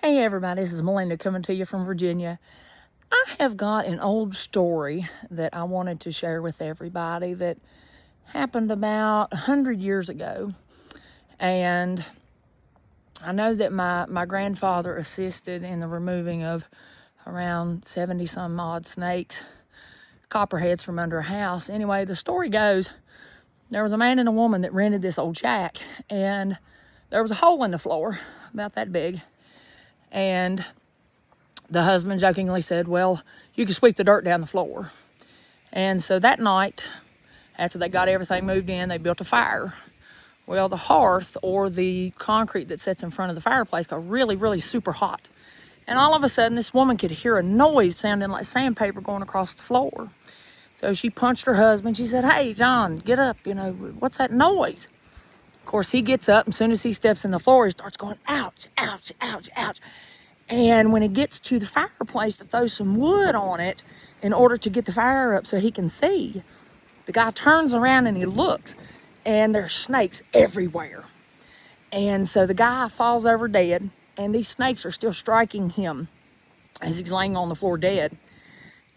Hey everybody, this is Melinda coming to you from Virginia. I have got an old story that I wanted to share with everybody that happened about 100 years ago. And I know that my grandfather assisted in the removing of around 70 some odd snakes, copperheads from under a house. Anyway, the story goes, there was a man and a woman that rented this old shack, and there was a hole in the floor about that big. And the husband jokingly said, well, you can sweep the dirt down the floor. And so that night, after they got everything moved in, they built a fire. Well, the hearth, or the concrete that sits in front of the fireplace, got really, really super hot. And all of a sudden, this woman could hear a noise sounding like sandpaper going across the floor. So she punched her husband. She said, hey, John, get up. You know, what's that noise? Of course, he gets up, and as soon as he steps in the floor, he starts going, ouch, ouch, ouch, ouch. And when he gets to the fireplace to throw some wood on it in order to get the fire up so he can see, the guy turns around and he looks, and there's snakes everywhere. And so the guy falls over dead, and these snakes are still striking him as he's laying on the floor dead.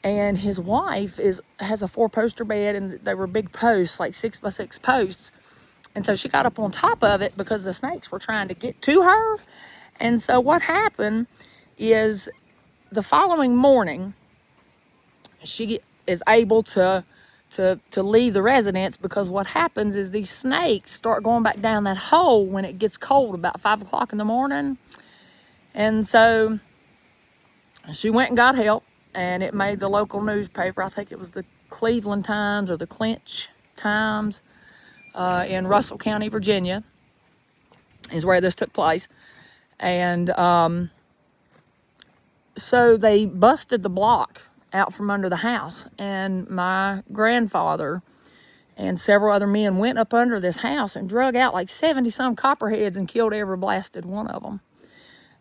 And his wife has a 4-poster bed, and they were big posts, like 6x6 posts. And so she got up on top of it because the snakes were trying to get to her. And so what happened is the following morning, she is able to leave the residence, because what happens is these snakes start going back down that hole when it gets cold, about 5 o'clock in the morning. And so she went and got help, and it made the local newspaper. I think it was the Cleveland Times or the Clinch Times in Russell County, Virginia, is where this took place. And so they busted the block out from under the house, and my grandfather and several other men went up under this house and drug out like 70 some copperheads and killed every blasted one of them.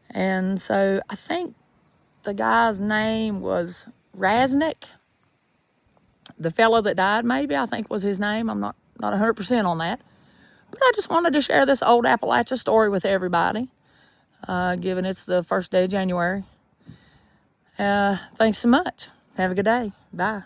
And so I think the guy's name was Raznick. The fellow that died, maybe, I think was his name. I'm not 100% on that. But I just wanted to share this old Appalachian story with everybody, given it's the first day of January. Thanks so much. Have a good day. Bye.